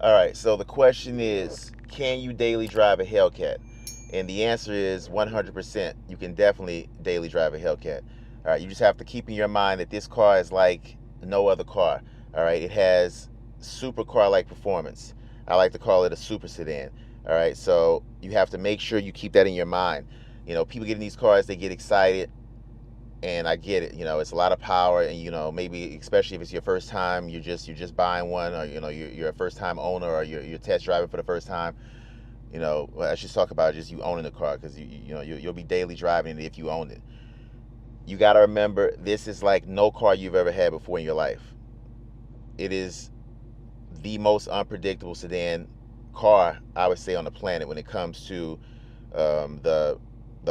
All right, so the question is, can you daily drive a Hellcat? And the answer is 100%. You can definitely daily drive a Hellcat. All right, you just have to keep in your mind that this car is like no other car. All right, it has supercar-like performance. I like to call it a super sedan. All right, so you have to make sure you keep that in your mind. You know, people get in these cars, they get excited, and I get it. You know, it's a lot of power, and maybe especially if it's your first time, you're just buying one, or you're a first time owner, or you're test driving for the first time. Well, let's just talk about just you owning the car, because you'll be daily driving it if you own it. You got to remember, this is like no car you've ever had before in your life. It is the most unpredictable sedan car, I would say, on the planet when it comes to the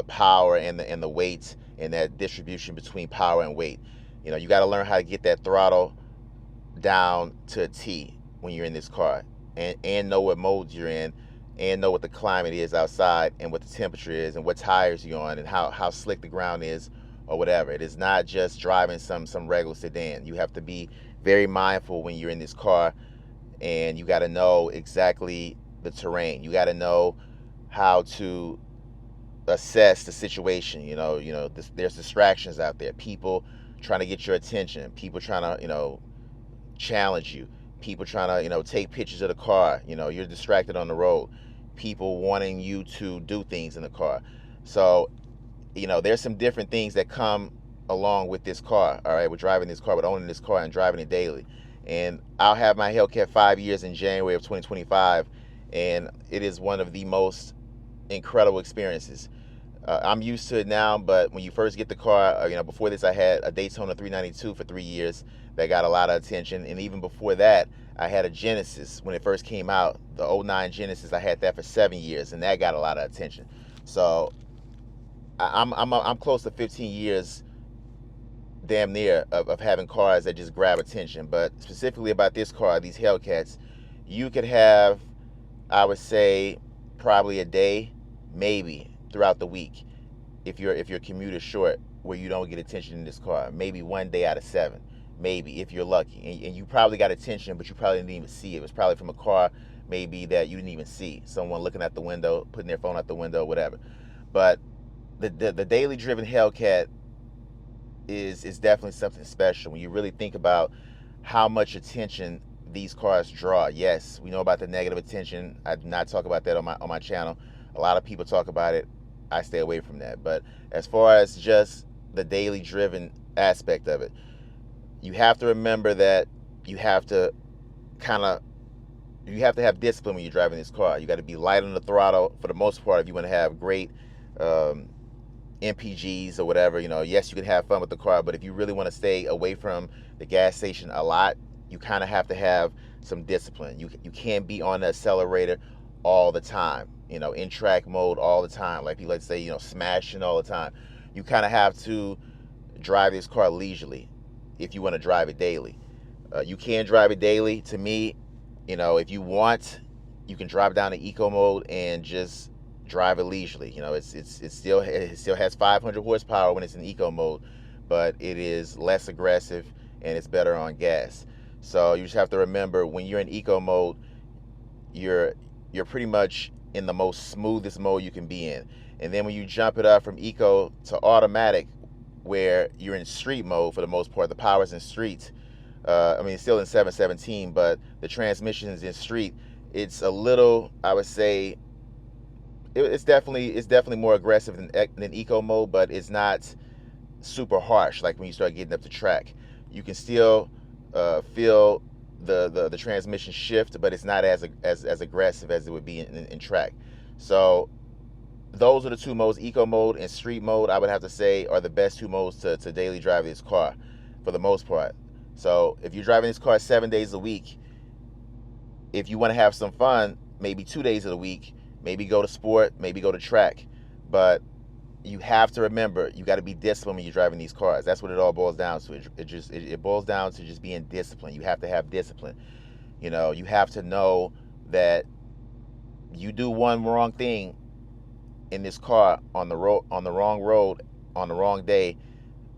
power and the weight, and that distribution between power and weight. You got to learn how to get that throttle down to a T when you're in this car, and know what modes you're in, and know what the climate is outside, and what the temperature is, and what tires you're on, and how slick the ground is, or whatever. It is not just driving some regular sedan. You have to be very mindful when you're in this car, and you got to know exactly the terrain. You got to know how to assess the situation. There's distractions out there. People trying to get your attention. People trying to, challenge you. People trying to, take pictures of the car. You're distracted on the road. People wanting you to do things in the car. So, there's some different things that come along with this car. All right, with driving this car, with owning this car and driving it daily. And I'll have my Hellcat 5 years in January of 2025, and it is one of the most incredible experiences. I'm used to it now, but when you first get the car, before this I had a Daytona 392 for 3 years that got a lot of attention, and even before that, I had a Genesis when it first came out, the '09 Genesis. I had that for 7 years, and that got a lot of attention. So I'm close to 15 years, damn near, of having cars that just grab attention. But specifically about this car, these Hellcats, you could have, I would say, probably a day, maybe throughout the week, if your commute is short, where you don't get attention in this car. Maybe one day out of 7, maybe, if you're lucky, and you probably got attention, but you probably didn't even see it. It was probably from a car maybe that you didn't even see, someone looking out the window, putting their phone out the window, whatever. But the daily driven Hellcat is definitely something special when you really think about how much attention these cars draw. Yes, we know about the negative attention. I do not talk about that on my channel. A lot of people talk about it. I stay away from that. But as far as just the daily driven aspect of it, you have to remember that you have to have discipline when you're driving this car. You got to be light on the throttle for the most part if you want to have great MPGs or whatever. Yes, you can have fun with the car, but if you really want to stay away from the gas station a lot, you kind of have to have some discipline. You can't be on the accelerator all the time, in track mode all the time, like people like to say, smashing all the time. You kind of have to drive this car leisurely if you want to drive it daily. You can drive it daily. To me, if you want, you can drive down to eco mode and just drive it leisurely. It still has 500 horsepower when it's in eco mode, but it is less aggressive and it's better on gas. So you just have to remember, when you're in eco mode, you're pretty much in the most smoothest mode you can be in. And then when you jump it up from eco to automatic, where you're in street mode for the most part, the power's in street. It's still in 717, but the transmission is in street. It's a little, I would say, it's definitely more aggressive than eco mode, but it's not super harsh like when you start getting up to track. You can still feel the transmission shift, but it's not as aggressive as it would be in track. So those are the two modes, eco mode and street mode, I would have to say, are the best two modes to daily drive this car for the most part. So if you're driving this car 7 days a week, if you want to have some fun, maybe 2 days of the week, maybe go to sport, maybe go to track. But you have to remember, you got to be disciplined when you're driving these cars. That's what it all boils down to. It boils down to just being disciplined. You have to have discipline. You have to know that you do one wrong thing in this car on the wrong road, on the wrong day,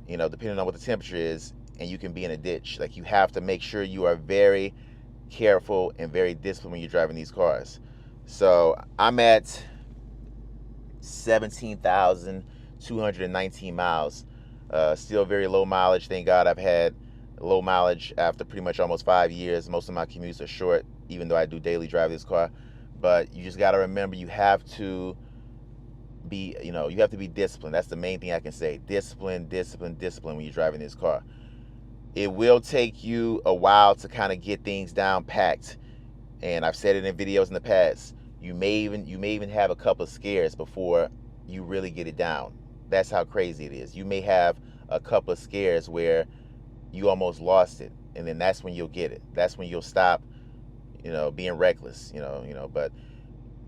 depending on what the temperature is, and you can be in a ditch. Like, you have to make sure you are very careful and very disciplined when you're driving these cars. So I'm at 17,219 miles. Still very low mileage. Thank God I've had low mileage after pretty much almost 5 years. Most of my commutes are short, even though I do daily drive this car. But you just got to remember, you have to be, you have to be disciplined. That's the main thing I can say. Discipline, discipline, discipline when you're driving this car. It will take you a while to kind of get things down packed. And I've said it in videos in the past. You may even have a couple of scares before you really get it down. That's how crazy it is. You may have a couple of scares where you almost lost it, and then that's when you'll get it. That's when you'll stop, being reckless. But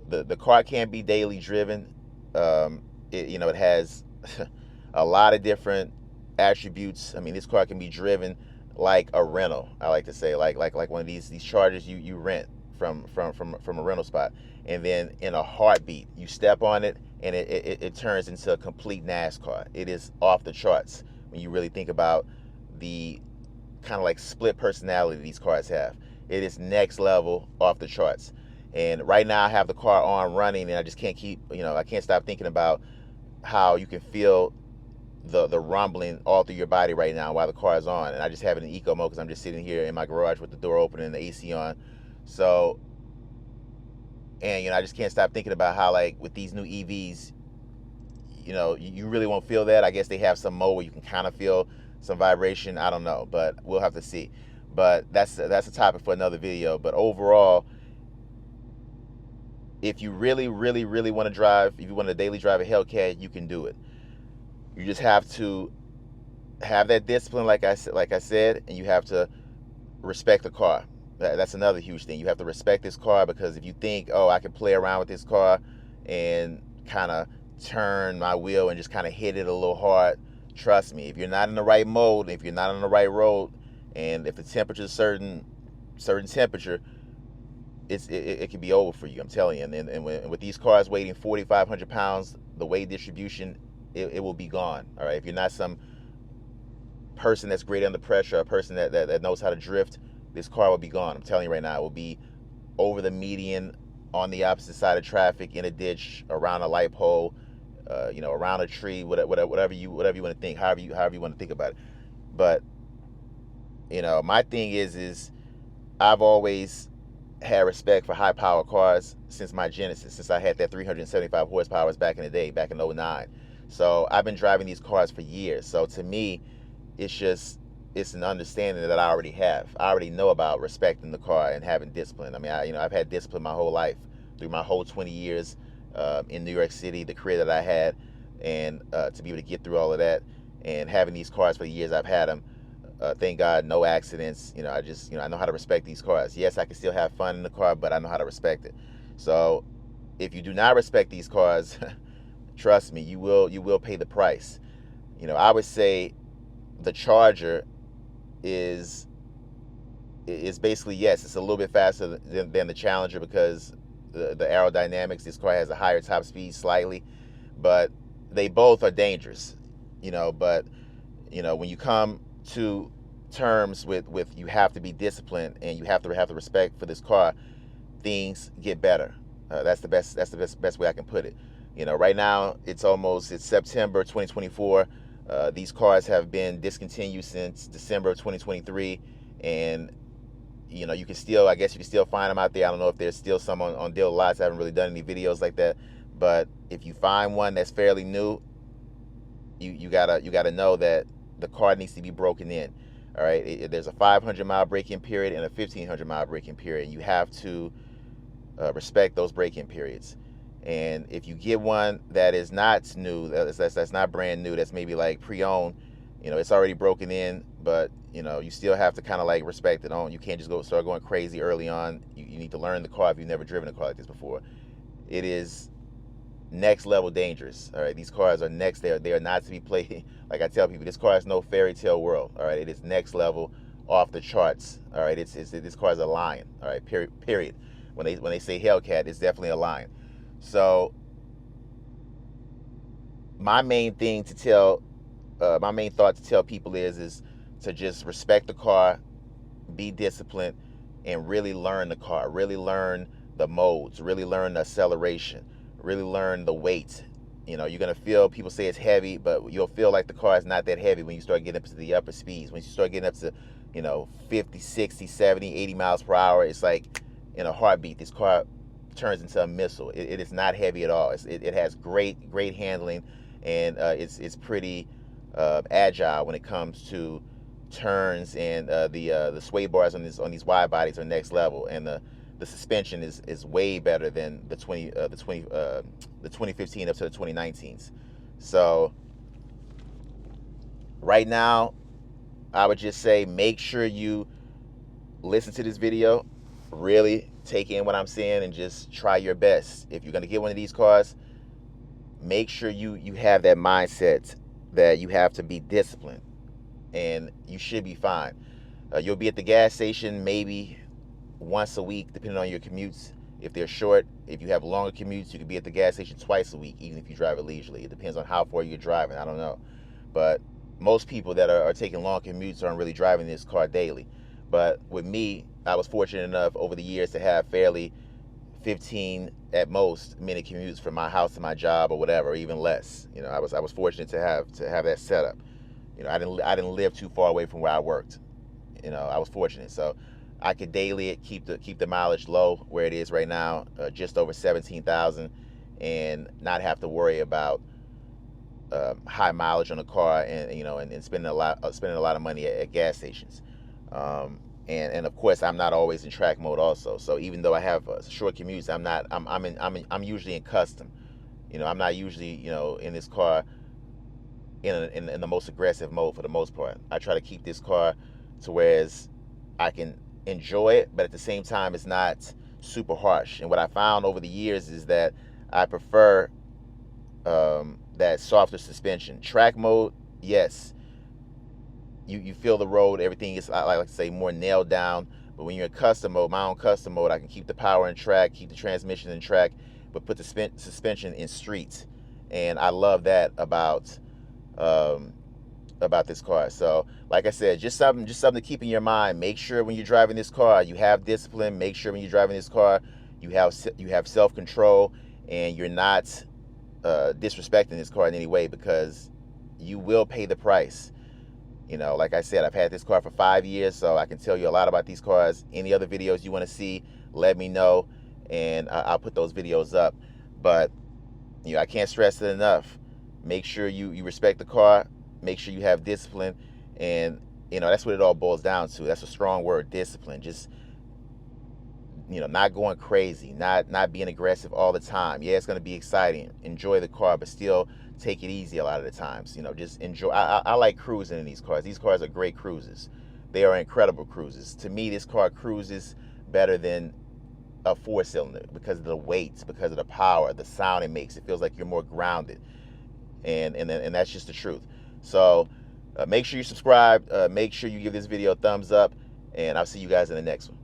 the car can be daily driven. It has a lot of different attributes. I mean, this car can be driven like a rental. I like to say, like one of these Chargers you rent from a rental spot, and then in a heartbeat you step on it and it turns into a complete NASCAR. It is off the charts when you really think about the kind of like split personality these cars have. It is next level, off the charts. And right now I have the car on running, and I just can't I can't stop thinking about how you can feel the rumbling all through your body right now while the car is on. And I just have it in eco mode because I'm just sitting here in my garage with the door open and the AC on. So, and I just can't stop thinking about how, like, with these new EVs, you really won't feel that. I guess they have some mode where you can kind of feel some vibration. I don't know, but we'll have to see. But that's a topic for another video. But overall, if you really, really, really want to drive, if you want to daily drive a Hellcat, you can do it. You just have to have that discipline, like I said, and you have to respect the car. That's another huge thing. You have to respect this car, because if you think, oh, I can play around with this car and kind of turn my wheel and just kind of hit it a little hard, trust me, if you're not in the right mode, if you're not on the right road, and if the temperature is certain temperature, it can be over for you. I'm telling you. And with these cars weighing 4,500 pounds, the weight distribution, it will be gone. All right. If you're not some person that's great under pressure, a person that knows how to drift, this car will be gone. I'm telling you right now, it will be over the median, on the opposite side of traffic, in a ditch, around a light pole, around a tree, whatever you want to think, however you want to think about it. But my thing is I've always had respect for high power cars since my genesis, since I had that 375 horsepower back in the day, back in '09. So I've been driving these cars for years. So to me, it's an understanding that I already have. I already know about respecting the car and having discipline. I mean, I've had discipline my whole life, through my whole 20 years in New York City, the career that I had, and to be able to get through all of that, and having these cars for the years I've had them. Thank God, no accidents. I know how to respect these cars. Yes, I can still have fun in the car, but I know how to respect it. So if you do not respect these cars, trust me, you will pay the price. I would say the Charger is basically, yes, it's a little bit faster than the Challenger, because the aerodynamics, this car has a higher top speed slightly, but they both are dangerous. But when you come to terms with you have to be disciplined, and you have to have the respect for this car, things get better. That's the best way I can put it. Right now it's September 2024. These cars have been discontinued since December of 2023, and you can still find them out there. I don't know if there's still some on dealer lots. I haven't really done any videos like that, but if you find one that's fairly new, you gotta know that the car needs to be broken in. All right, there's a 500-mile break-in period and a 1,500-mile break-in period, and you have to respect those break-in periods. And if you get one that is not new, that's not brand new, that's maybe like pre-owned, it's already broken in, but you still have to kind of like respect it. You can't just start going crazy early on. You need to learn the car if you've never driven a car like this before. It is next level dangerous. All right, these cars are next. They are not to be played. Like I tell people, this car is no fairy tale world. All right, it is next level, off the charts. All right, this car is a lion. All right, period. When they say Hellcat, it's definitely a lion. So my main thought to tell people is to just respect the car, be disciplined, and really learn the car, really learn the modes, really learn the acceleration, really learn the weight. You know, you're gonna feel, people say it's heavy, but you'll feel like the car is not that heavy when you start getting up to the upper speeds. When you start getting up to, you know, 50, 60, 70, 80 miles per hour, it's like in a heartbeat, this car turns into a missile. It is not heavy at all. It has great handling, and it's pretty agile when it comes to turns, and the sway bars on these wide bodies are next level, and the suspension is way better than the 2015 up to the 2019s. So right now, I would just say make sure you listen to this video, really take in what I'm saying, and just try your best. If you're gonna get one of these cars, make sure you have that mindset that you have to be disciplined, and you should be fine. You'll be at the gas station maybe once a week, depending on your commutes. If they're short, if you have longer commutes, you could be at the gas station twice a week, even if you drive it leisurely. It depends on how far you're driving. I don't know. But most people that are taking long commutes aren't really driving this car daily. But with me, I was fortunate enough over the years to have fairly 15 at most minute commutes from my house to my job, or whatever, or even less. You know, I was fortunate to have that setup. You know, I didn't live too far away from where I worked. You know, I was fortunate, so I could daily keep the mileage low where it is right now, just over 17,000, and not have to worry about high mileage on the car, and you know, and spending a lot of money at gas stations. And of course, I'm not always in track mode also. So even though I have short commutes, I'm usually in custom. You know, I'm not usually, you know, in this car in the most aggressive mode for the most part. I try to keep this car to whereas I can enjoy it, but at the same time, it's not super harsh. And what I found over the years is that I prefer that softer suspension. Track mode, yes, you feel the road, everything is, I like to say, more nailed down. But when you're in custom mode, my own custom mode, I can keep the power in track, keep the transmission in track, but put the suspension in street. And I love that about this car. So like I said, just something to keep in your mind. Make sure when you're driving this car, you have discipline. Make sure when you're driving this car, you have self-control, and you're not disrespecting this car in any way, because you will pay the price. You know, like I said, I've had this car for 5 years, so I can tell you a lot about these cars. Any other videos you want to see, let me know, and I'll put those videos up. But you know, I can't stress it enough. Make sure you respect the car. Make sure you have discipline, and you know, that's what it all boils down to. That's a strong word, discipline. Just, you know, not going crazy, not being aggressive all the time. Yeah, it's going to be exciting. Enjoy the car, but still take it easy a lot of the times. You know, just enjoy. I like cruising in these cars. These cars are great cruises. They are incredible cruises. To me, this car cruises better than a 4-cylinder because of the weight, because of the power, the sound it makes. It feels like you're more grounded, and that's just the truth. So make sure you subscribe. Make sure you give this video a thumbs up, and I'll see you guys in the next one.